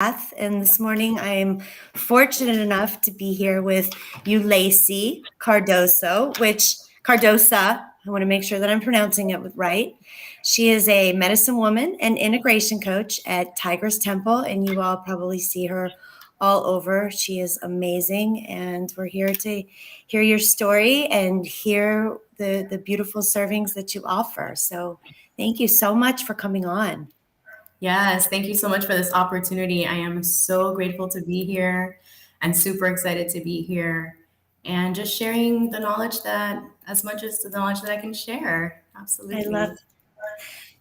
And this morning I'm fortunate enough to be here with Yuleisy Cardoso, Cardosa, I want to make sure that I'm pronouncing it right. She is a medicine woman and integration coach at Tiger's Temple, and you all probably see her all over. She is amazing, and we're here to hear your story and hear the beautiful servings that you offer. So thank you so much for coming on. Yes, thank you so much for this opportunity. I am so grateful to be here and super excited to be here and just sharing the knowledge that, as much as the knowledge that I can share. Absolutely. I love it.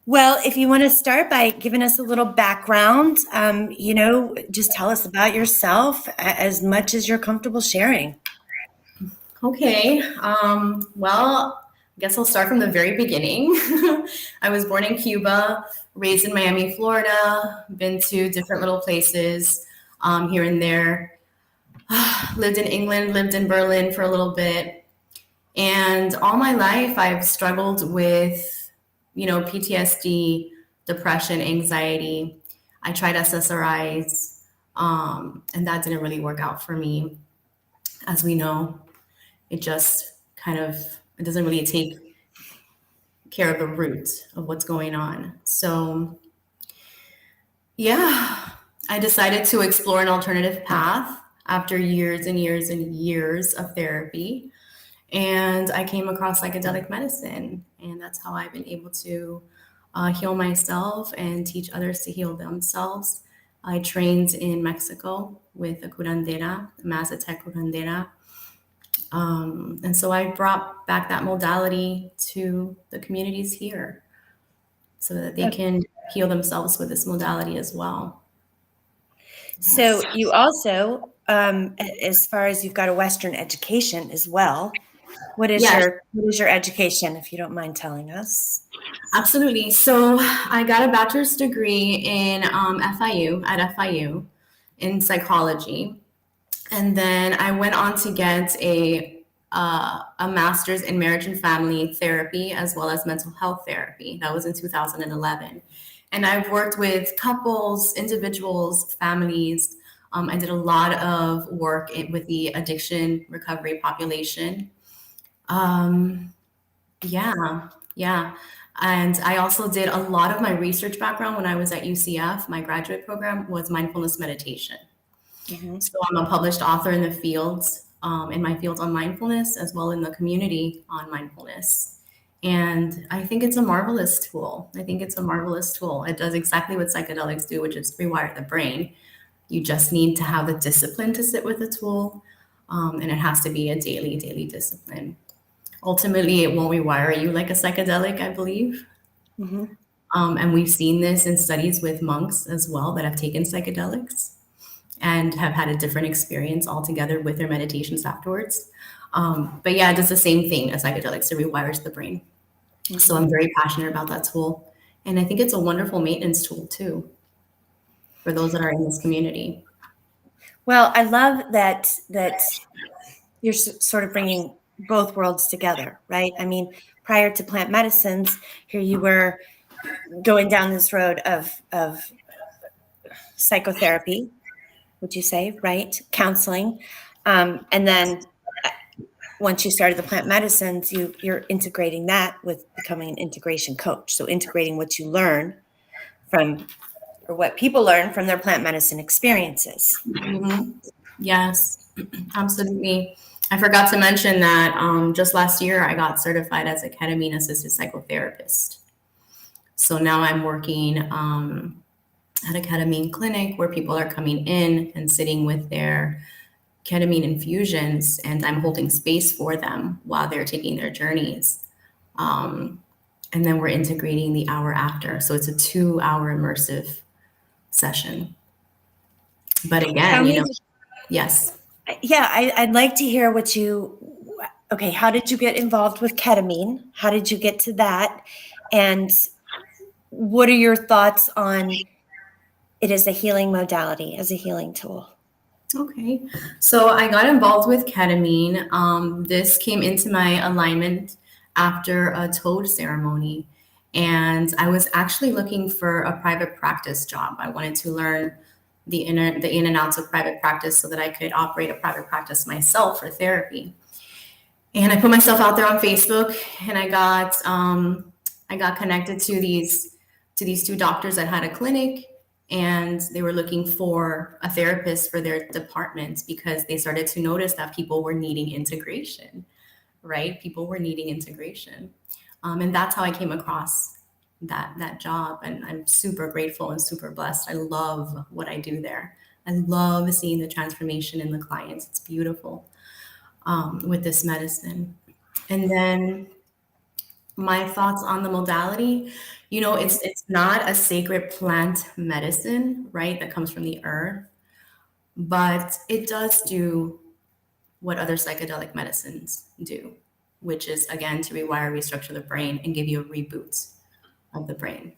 Well, if you want to start by giving us a little background, just tell us about yourself as much as you're comfortable sharing. Okay. Well, I guess I'll start from the very beginning. I was born in Cuba, raised in Miami, Florida, been to different little places here and there. Lived in England, lived in Berlin for a little bit. And all my life, I've struggled with, PTSD, depression, anxiety. I tried SSRIs, and that didn't really work out for me. As we know, it just it doesn't really take care of the root of what's going on. So, yeah, I decided to explore an alternative path after years and years and years of therapy. And I came across psychedelic medicine, and that's how I've been able to heal myself and teach others to heal themselves. I trained in Mexico with a curandera, a Mazatec curandera. And so I brought back that modality to the communities here so that they can heal themselves with this modality as well. So you also, as far as you've got a Western education as well, what is your education, if you don't mind telling us? Absolutely. So I got a bachelor's degree in FIU in psychology. And then I went on to get a master's in marriage and family therapy as well as mental health therapy. That was in 2011. And I've worked with couples, individuals, families. I did a lot of work with the addiction recovery population. Yeah. And I also did a lot of my research background when I was at UCF. My graduate program was mindfulness meditation. Mm-hmm. So I'm a published author in the fields, in my field on mindfulness, as well in the community on mindfulness. And I think it's a marvelous tool. It does exactly what psychedelics do, which is rewire the brain. You just need to have the discipline to sit with the tool, and it has to be a daily discipline. Ultimately, it won't rewire you like a psychedelic, I believe. Mm-hmm. And we've seen this in studies with monks as well that have taken psychedelics and have had a different experience altogether with their meditations afterwards. But yeah, it does the same thing as psychedelics. It rewires the brain. Mm-hmm. So I'm very passionate about that tool. And I think it's a wonderful maintenance tool too, for those that are in this community. Well, I love that you're sort of bringing both worlds together, right? I mean, prior to plant medicines, here you were going down this road of psychotherapy, would you say, right? Counseling. And then once you started the plant medicines, you're integrating that with becoming an integration coach. So integrating what you learn or what people learn from their plant medicine experiences. Mm-hmm. Yes, absolutely. I forgot to mention that just last year, I got certified as a Ketamine Assisted Psychotherapist. So now I'm working at a ketamine clinic where people are coming in and sitting with their ketamine infusions, and I'm holding space for them while they're taking their journeys. And then we're integrating the hour after. So it's a 2-hour immersive session. But again, yes. Yeah, I'd like to hear how did you get involved with ketamine? How did you get to that? And what are your thoughts on it as a healing modality, as a healing tool? Okay, so I got involved with ketamine. This came into my alignment after a toad ceremony. And I was actually looking for a private practice job. I wanted to learn the in and outs of private practice so that I could operate a private practice myself for therapy. And I put myself out there on Facebook, and I got connected to these two doctors that had a clinic, and they were looking for a therapist for their departments because they started to notice that people were needing integration, right? People were needing integration. And that's how I came across that job. And I'm super grateful and super blessed. I love what I do there. I love seeing the transformation in the clients. It's beautiful with this medicine. And then my thoughts on the modality, it's not a sacred plant medicine, right, that comes from the earth, but it does do what other psychedelic medicines do, which is, again, to rewire, restructure the brain and give you a reboot of the brain.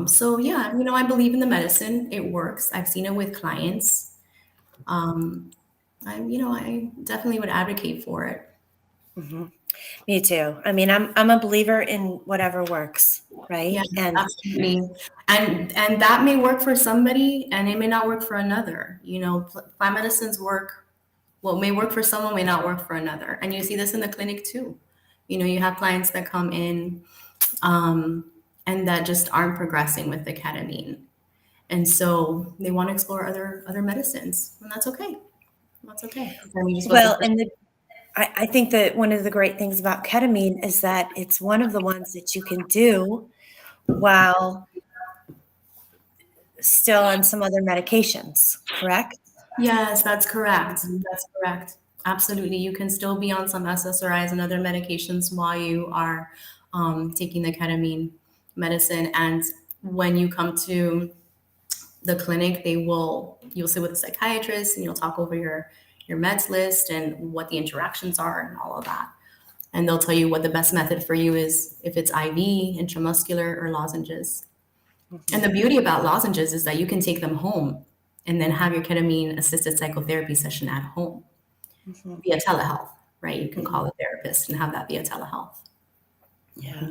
So yeah, I believe in the medicine. It works. I've seen it with clients. I definitely would advocate for it. Mm-hmm. Me too. I mean, I'm a believer in whatever works, right? Yeah, and absolutely. And that may work for somebody, and it may not work for another. Plant medicines work. What may work for someone may not work for another. And you see this in the clinic too. You have clients that come in and that just aren't progressing with the ketamine. And so they want to explore other medicines, and that's okay. That's okay. Well, and I think that one of the great things about ketamine is that it's one of the ones that you can do while still on some other medications, correct? Yes, that's correct. That's correct. Absolutely. You can still be on some SSRIs and other medications while you are taking the ketamine medicine. And when you come to the clinic, you'll sit with a psychiatrist and you'll talk over your meds list and what the interactions are and all of that. And they'll tell you what the best method for you is, if it's IV, intramuscular, or lozenges. Mm-hmm. And the beauty about lozenges is that you can take them home and then have your ketamine assisted psychotherapy session at home via telehealth, right? You can call a therapist and have that via telehealth. Yeah.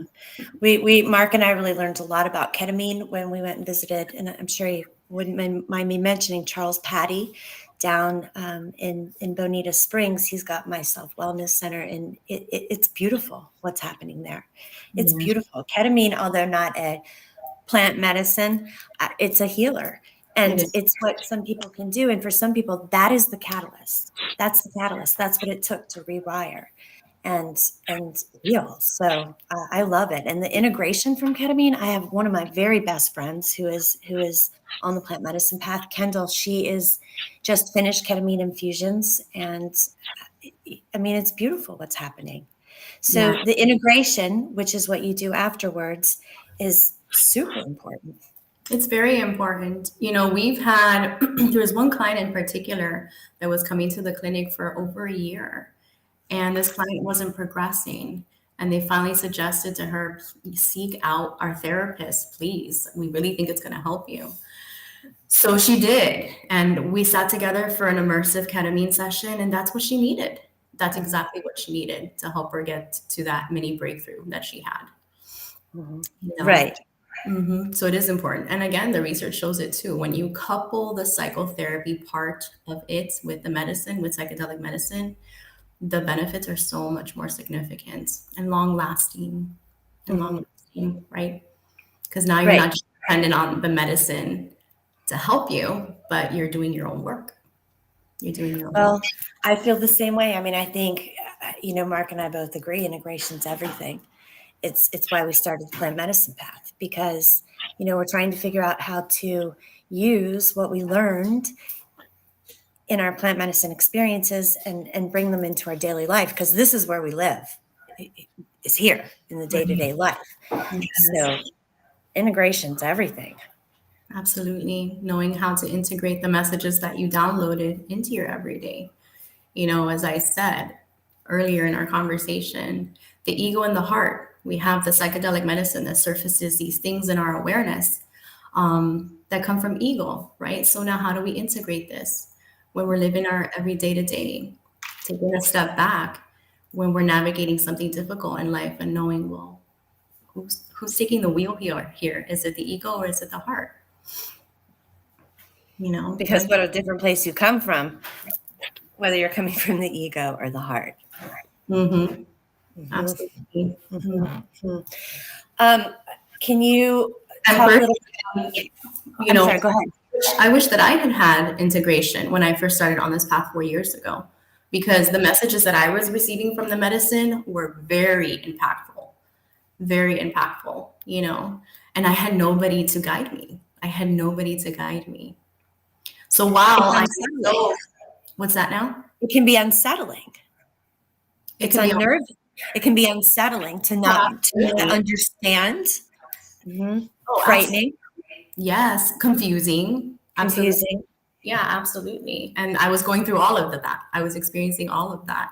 We Mark and I really learned a lot about ketamine when we went and visited, and I'm sure you wouldn't mind me mentioning Charles Patty down in Bonita Springs. He's got my self-wellness center, and it's beautiful what's happening there. It's beautiful. Ketamine, although not a plant medicine, it's a healer. And it's what some people can do. And for some people, that is the catalyst. That's the catalyst. That's what it took to rewire and heal. So I love it. And the integration from ketamine, I have one of my very best friends who is on the plant medicine path, Kendall. She is just finished ketamine infusions. And I mean, it's beautiful what's happening. So the integration, which is what you do afterwards, is super important. It's very important. We've had, there was one client in particular that was coming to the clinic for over a year, and this client wasn't progressing. And they finally suggested to her, seek out our therapist, please. We really think it's going to help you. So she did. And we sat together for an immersive ketamine session, and that's what she needed. That's exactly what she needed to help her get to that mini breakthrough that she had. Mm-hmm. Right. Mm-hmm. So it is important. And again, the research shows it too. When you couple the psychotherapy part of it with the medicine, with psychedelic medicine, the benefits are so much more significant and long-lasting, right? Because now you're not just dependent on the medicine to help you, but you're doing your own work. You're doing your own work. I feel the same way. I mean, I think, Mark and I both agree, integration's everything. It's why we started the plant medicine path, because, we're trying to figure out how to use what we learned in our plant medicine experiences and bring them into our daily life, because this is where we live. It's here in the day-to-day life. So integration's everything. Absolutely. Knowing how to integrate the messages that you downloaded into your everyday. As I said earlier in our conversation, the ego and the heart. We have the psychedelic medicine that surfaces these things in our awareness that come from ego, right? So now how do we integrate this when we're living our everyday to day, taking a step back when we're navigating something difficult in life and knowing, well, who's taking the wheel here? Is it the ego or is it the heart? Because what a different place you come from, whether you're coming from the ego or the heart. Mm-hmm. Absolutely. Can you talk a little bit? I'm sorry, go ahead. I wish that I had integration when I first started on this path 4 years ago, because the messages that I was receiving from the medicine were very impactful, and I had nobody to guide me. So while what's that now? It can be unsettling. It's unnerving. It can be unsettling to not understand. Frightening. Yes, confusing. Yeah, absolutely. And I was going through all of that. I was experiencing all of that,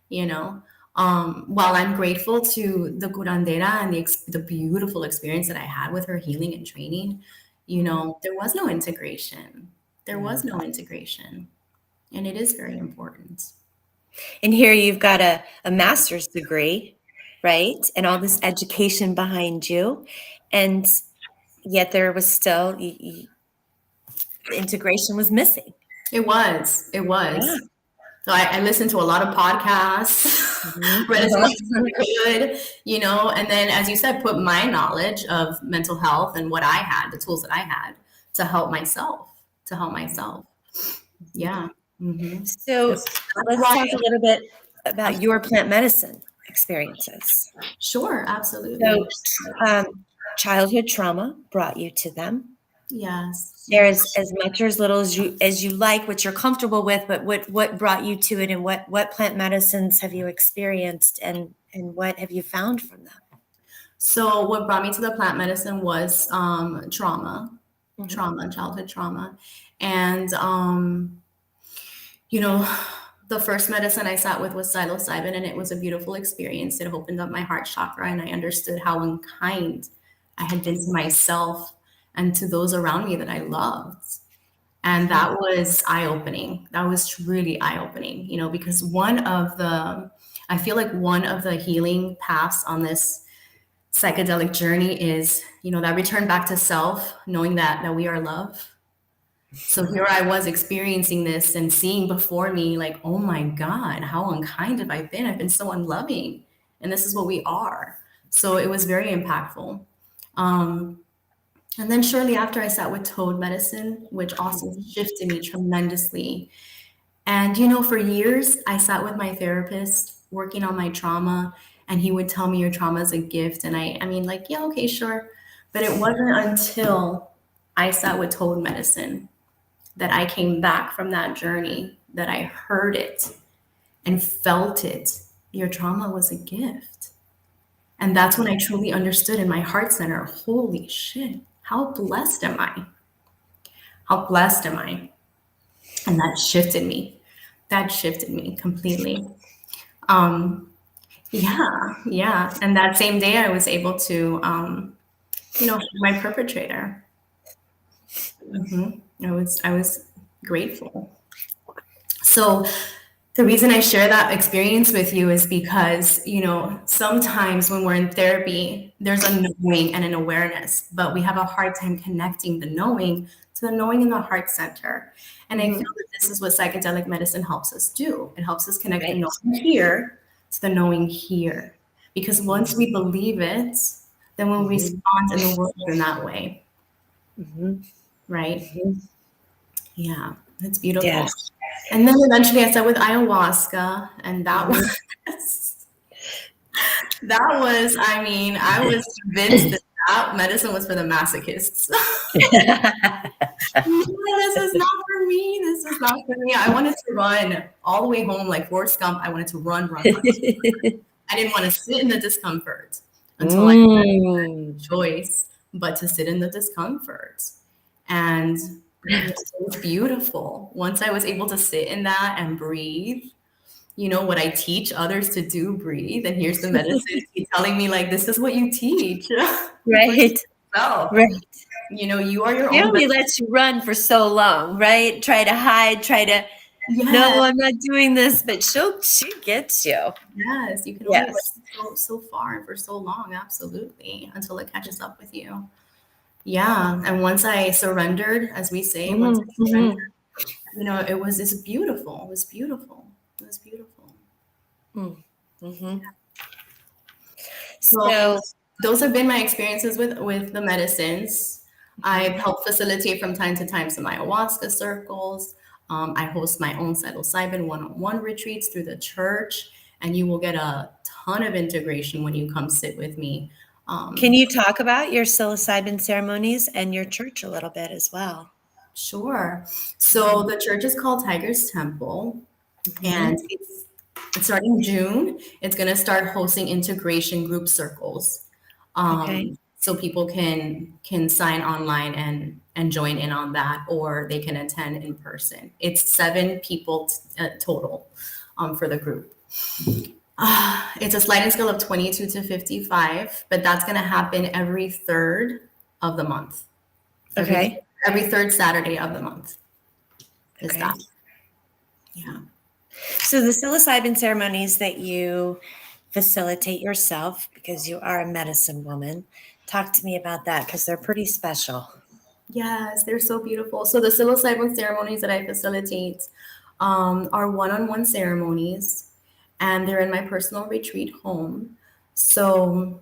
While I'm grateful to the curandera and the beautiful experience that I had with her healing and training, there was no integration. And it is very important. And here you've got a master's degree, right? And all this education behind you. And yet there was still, the integration was missing. It was. Yeah. So I listened to a lot of podcasts, read as much as I could, and then, as you said, put my knowledge of mental health and what I had, the tools that I had to help myself. Yeah. Mm-hmm. So let's talk a little bit about your plant medicine experiences. Sure, absolutely. So childhood trauma brought you to them. Yes. There's as much or as little as you like, what you're comfortable with, but what brought you to it, and what plant medicines have you experienced, and what have you found from them? So what brought me to the plant medicine was trauma, childhood trauma. And, the first medicine I sat with was psilocybin, and it was a beautiful experience. It opened up my heart chakra, and I understood how unkind I had been to myself and to those around me that I loved. And that was eye-opening. That was truly eye-opening, because I feel like one of the healing paths on this psychedelic journey is, that return back to self, knowing that we are love. So here I was experiencing this and seeing before me, like, oh my God, how unkind have I been? I've been so unloving, and this is what we are. So it was very impactful. And then shortly after, I sat with toad medicine, which also shifted me tremendously. And, for years, I sat with my therapist working on my trauma, and he would tell me your trauma is a gift. And I mean, like, yeah, okay, sure. But it wasn't until I sat with toad medicine that I came back from that journey, that I heard it and felt it. Your trauma was a gift. And that's when I truly understood in my heart center, holy shit, how blessed am I? And that shifted me completely. Yeah. And that same day I was able to, my perpetrator. I was grateful. So the reason I share that experience with you is because, sometimes when we're in therapy, there's a knowing and an awareness, but we have a hard time connecting the knowing to the knowing in the heart center. And I feel that this is what psychedelic medicine helps us do. It helps us connect the knowing here to the knowing here. Because once we believe it, then we'll respond in the world in that way. Right? Yeah, that's beautiful. Yes. And then eventually I sat with ayahuasca, and that was, I was convinced that medicine was for the masochists. This is not for me. I wanted to run all the way home like Forrest Gump. I wanted to run. I didn't want to sit in the discomfort until I had a choice, but to sit in the discomfort. And it was beautiful. Once I was able to sit in that and breathe, what I teach others to do, breathe. And here's the medicine telling me, like, this is what you teach. Right. Right. You are your own. She only lets you run for so long, right? Try to hide, no, I'm not doing this, but she gets you. Yes, you can only run so far and for so long, absolutely, until it catches up with you. Yeah. And once I surrendered, as we say, once I surrendered, it's beautiful. It was beautiful. It was beautiful. Mm-hmm. So So, those have been my experiences with the medicines. I've helped facilitate from time to time some ayahuasca circles. I host my own psilocybin one-on-one retreats through the church, and you will get a ton of integration when you come sit with me. can you talk about your psilocybin ceremonies and your church a little bit as well? Sure. So the church is called Tiger's Temple, and it's starting June. It's going to start hosting integration group circles. Okay. So people can sign online and join in on that, or they can attend in person. It's 7 people total for the group. It's a sliding scale of 22 to 55, but that's going to happen every 3rd of the month. Okay. Every 3rd Saturday of the month is Okay. that. Yeah. So the psilocybin ceremonies that you facilitate yourself, because you are a medicine woman, talk to me about that, because they're pretty special. Yes, they're so beautiful. So the psilocybin ceremonies that I facilitate are one-on-one ceremonies, and they're in my personal retreat home. So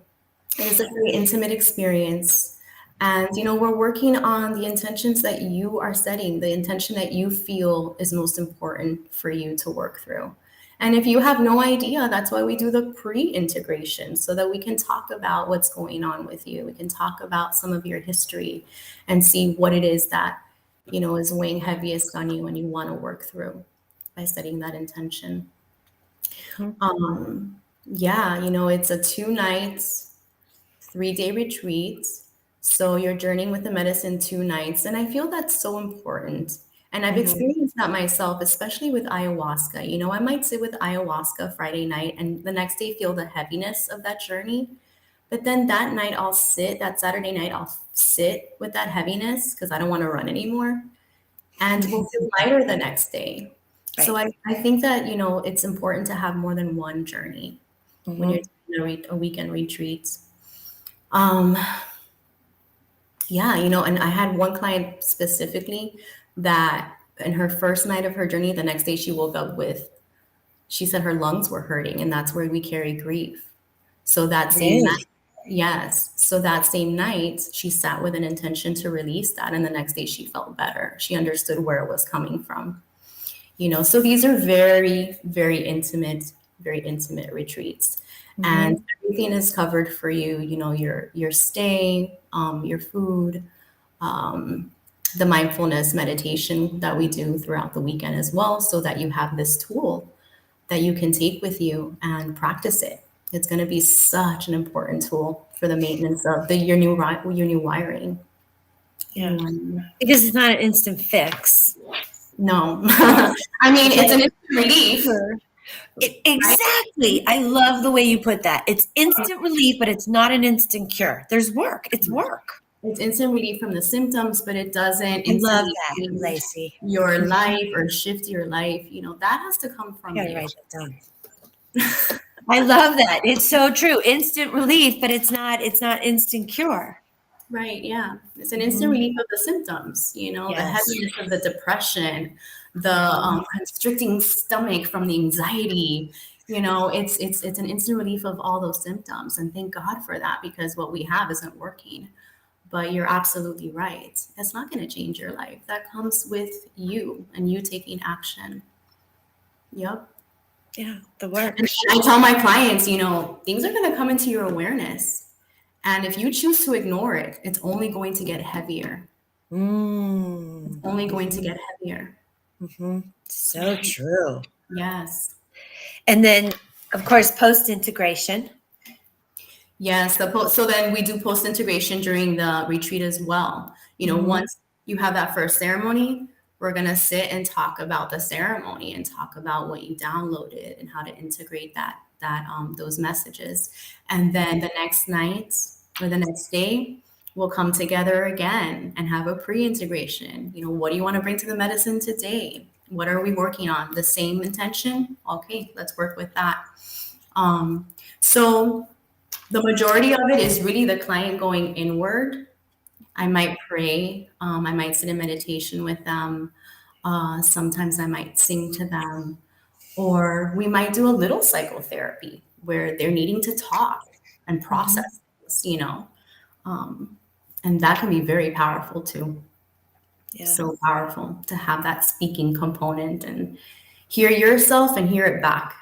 it is a very intimate experience. And, we're working on the intentions that you are setting, the intention that you feel is most important for you to work through. And if you have no idea, that's why we do the pre-integration, so that we can talk about what's going on with you. We can talk about some of your history and see what it is that, is weighing heaviest on you and you want to work through by setting that intention. Yeah, it's a 2-night, 3-day retreat. So you're journeying with the medicine 2 nights. And I feel that's so important. And I've experienced that myself, especially with ayahuasca. I might sit with ayahuasca Friday night and the next day feel the heaviness of that journey. But then that Saturday night, I'll sit with that heaviness because I don't want to run anymore. And we'll feel lighter the next day. Right. So I think that, it's important to have more than one journey when you're doing a weekend retreat. Yeah, and I had one client specifically that in her first night of her journey, the next day she woke up she said her lungs were hurting, and that's where we carry grief. So that same night, yes. So that same night, she sat with an intention to release that, and the next day she felt better. She understood where it was coming from. So these are very, very intimate retreats. And everything is covered for you, your stay, your food, the mindfulness meditation that we do throughout the weekend as well, so that you have this tool that you can take with you and practice it. It's going to be such an important tool for the maintenance of your new wiring. Yeah. Because it's not an instant fix. No. I mean, it's an instant relief. Exactly. I love the way you put that. It's instant relief, but it's not an instant cure. There's work. It's work. It's instant relief from the symptoms, but it doesn't love that, Yuleisy. Your life or shift your life. That has to come from I gotta you. write that down. I love that. It's so true. Instant relief, but it's not instant cure. Right. Yeah. It's an instant relief of the symptoms, the heaviness of the depression, the constricting stomach from the anxiety. It's an instant relief of all those symptoms. And thank God for that, because what we have isn't working. But you're absolutely right. It's not going to change your life. That comes with you and you taking action. Yep. Yeah, the work. And I tell my clients, things are going to come into your awareness. And if you choose to ignore it, it's only going to get heavier. It's only going to get heavier. So true. Yes. And then, of course, post-integration. Yes. So then we do post-integration during the retreat as well. Once you have that first ceremony, we're going to sit and talk about the ceremony and talk about what you downloaded and how to integrate those messages. And then the next night or the next day, we'll come together again and have a pre-integration. What do you want to bring to the medicine today? What are we working on? The same intention? Okay, let's work with that. So the majority of it is really the client going inward I might pray. I might sit in meditation with them. Sometimes I might sing to them. Or we might do a little psychotherapy where they're needing to talk and process things. And that can be very powerful too. Yeah. So powerful to have that speaking component and hear yourself and hear it back.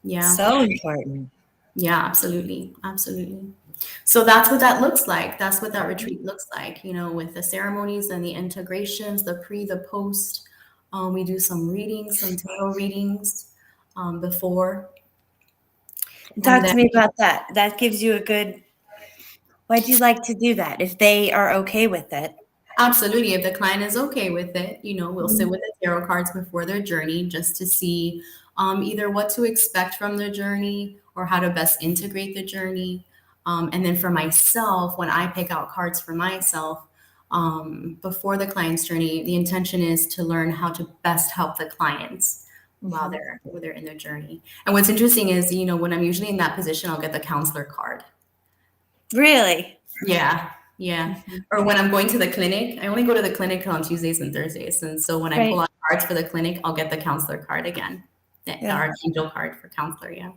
Yeah. So important. Yeah, absolutely. Absolutely. So that's what that looks like. That's what that retreat looks like, with the ceremonies and the integrations, the pre, the post. We do some readings, some tarot readings before. Talk to me about that. That gives you a good. Why do you like to do that if they are okay with it? Absolutely. If the client is okay with it, we'll sit with the tarot cards before their journey just to see either what to expect from the journey or how to best integrate the journey. And then for myself, when I pick out cards for myself before the client's journey, the intention is to learn how to best help the clients while they're in their journey. And what's interesting is, when I'm usually in that position, I'll get the counselor card. Really? Yeah. Yeah. Or when I'm going to the clinic, I only go to the clinic on Tuesdays and Thursdays. And so when I pull out cards for the clinic, I'll get the counselor card again, the Archangel card for counselor. Yeah.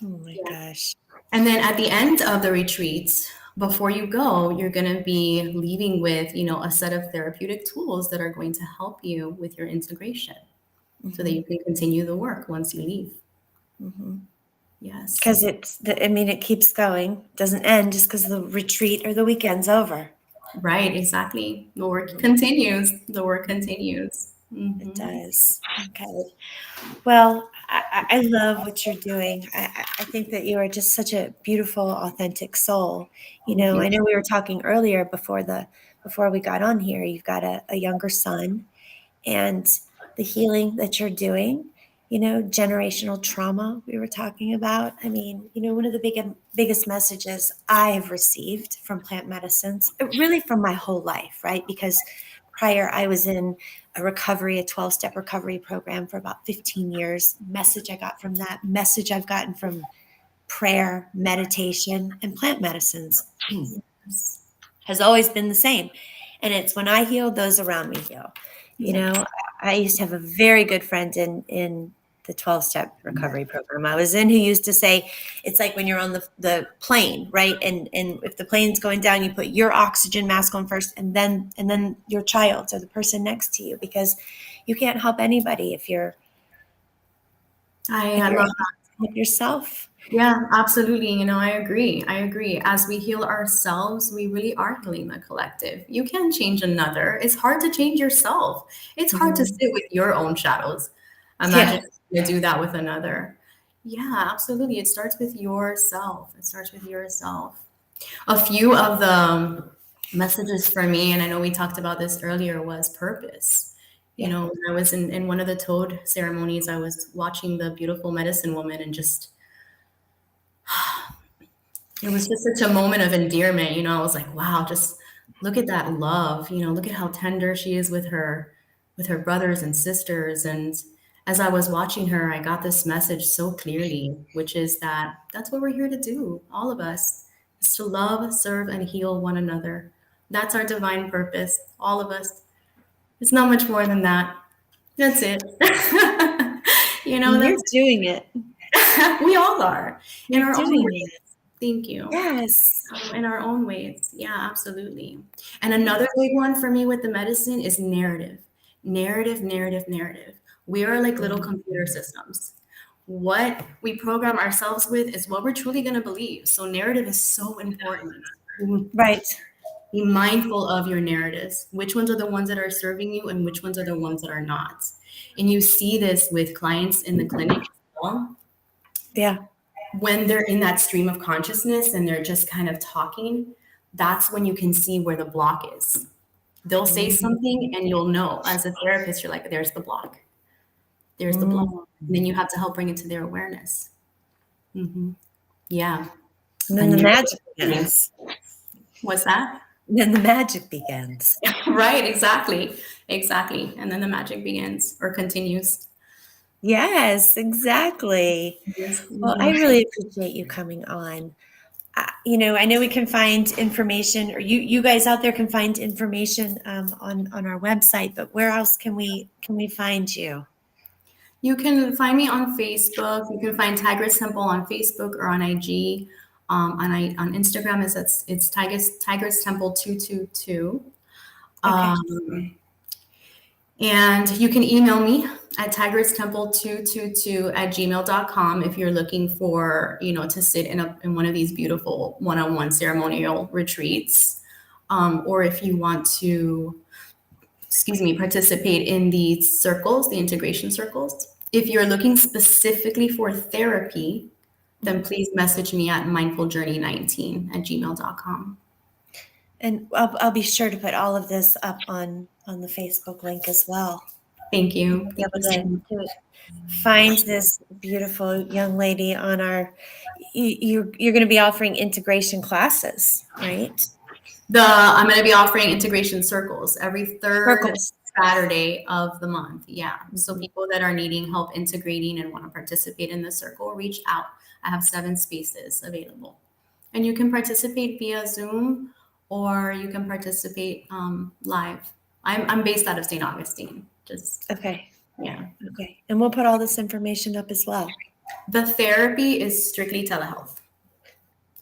Oh my gosh. And then at the end of the retreats, before you go, you're going to be leaving with, a set of therapeutic tools that are going to help you with your integration so that you can continue the work once you leave. Yes. Because it keeps going. Doesn't end just because the retreat or the weekend's over. Right, exactly. The work continues. The work continues. It does. Okay. Well, I love what you're doing. I think that you are just such a beautiful, authentic soul. I know we were talking earlier before we got on here. You've got a younger son, and the healing that you're doing. Generational trauma we were talking about. I mean, one of the biggest messages I've received from plant medicines, really from my whole life, right? Because prior, I was in a 12-step recovery program for about 15 years. Message I got from that, message I've gotten from prayer, meditation, and plant medicines has always been the same. And it's when I heal, those around me heal. I used to have a very good friend in the 12-step recovery program I was in who used to say, it's like when you're on the plane, right? And if the plane's going down, you put your oxygen mask on first and then your child's or the person next to you, because you can't help anybody if you're I love that. Yourself. Yeah, absolutely. I agree. As we heal ourselves, we really are healing the collective. You can't change another. It's hard to change yourself. It's hard to sit with your own shadows. Imagine to do that with another. Yeah, absolutely. It starts with yourself. A few of the messages for me, and I know we talked about this earlier, was purpose. When I was in one of the toad ceremonies, I was watching the beautiful medicine woman and just it was just such a moment of endearment. I was like, wow, just look at that love, look at how tender she is with her brothers and sisters. And as I was watching her, I got this message so clearly, which is that that's what we're here to do. All of us is to love, serve, and heal one another. That's our divine purpose. All of us. It's not much more than that. That's it. You're doing it. We all are. In our own ways. Thank you. Yes. In our own ways. Yeah, absolutely. And another big one for me with the medicine is narrative. Narrative. We are like little computer systems. What we program ourselves with is what we're truly going to believe. So narrative is so important. Right. Be mindful of your narratives. Which ones are the ones that are serving you and which ones are the ones that are not. And you see this with clients in the clinic as well. Yeah. When they're in that stream of consciousness and they're just kind of talking, that's when you can see where the block is. They'll say something and you'll know. As a therapist, you're like, there's the block. There's the block. And then you have to help bring it to their awareness. Yeah. And then the magic begins. What's that? Then the magic begins. Right, exactly. And then the magic begins or continues. Yes, exactly. Well, I really appreciate you coming on. I know we can find information, or you guys out there can find information on our website, but where else can we find you? You can find me on Facebook. You can find Tigress Temple on Facebook or on IG. On Instagram it's Tigress Temple 222. Okay. And you can email me at tigresstemple222@gmail.com if you're looking for, to sit in one of these beautiful one-on-one ceremonial retreats, or if you want to, participate in the circles, the integration circles. If you're looking specifically for therapy, then please message me at mindfuljourney19@gmail.com. And I'll be sure to put all of this up on the Facebook link as well. Thank you. Be able to find this beautiful young lady on our. You're going to be offering integration classes, right? I'm going to be offering integration circles every third Circles. Saturday of the month. Yeah. So people that are needing help integrating and want to participate in the circle, reach out. I have 7 spaces available. And you can participate via Zoom, or you can participate live. I'm based out of St. Augustine. Okay. Yeah. Okay. And we'll put all this information up as well. The therapy is strictly telehealth.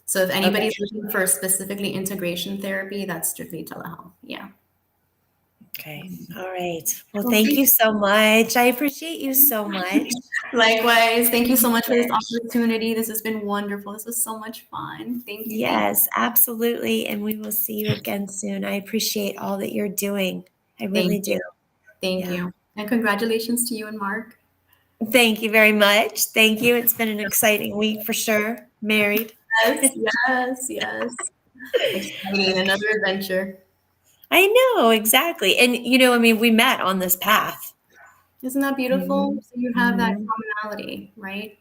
So if anybody's looking for specifically integration therapy, that's strictly telehealth. Yeah. Okay. All right. Well, thank you so much. I appreciate you so much. Likewise. Thank you so much for this opportunity. This has been wonderful. This was so much fun. Thank you. Yes, absolutely. And we will see you again soon. I appreciate all that you're doing. I really do. Thank you. And congratulations to you and Mark. Thank you very much. Thank you. It's been an exciting week for sure. Married. Yes. Exciting. Another adventure. I know, exactly. And, we met on this path. Isn't that beautiful? Mm-hmm. So you have that commonality, right?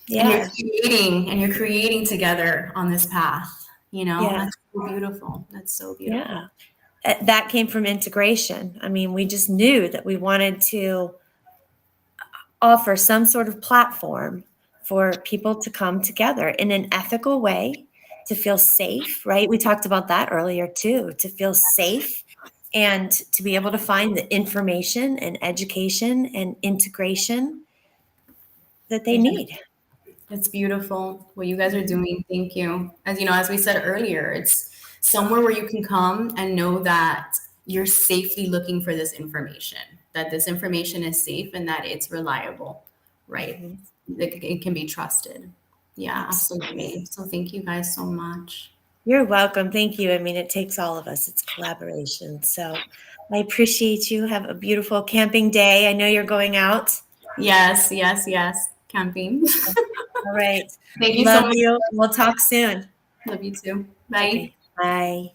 Yeah. And you're creating together on this path, That's so beautiful. That's so beautiful. Yeah. That came from integration. We just knew that we wanted to offer some sort of platform for people to come together in an ethical way, to feel safe, right? We talked about that earlier too, to feel safe and to be able to find the information and education and integration that they need. It's beautiful what you guys are doing. Thank you. As we said earlier, it's somewhere where you can come and know that you're safely looking for this information, that this information is safe and that it's reliable, right? Mm-hmm. It can be trusted. Yeah, absolutely. So thank you guys so much. You're welcome. Thank you. It takes all of us. It's collaboration. So I appreciate you. Have a beautiful camping day. I know you're going out. Yes. Camping. All right. Thank you Love so much. you. We'll talk soon. Love you too. Bye. Okay. Bye.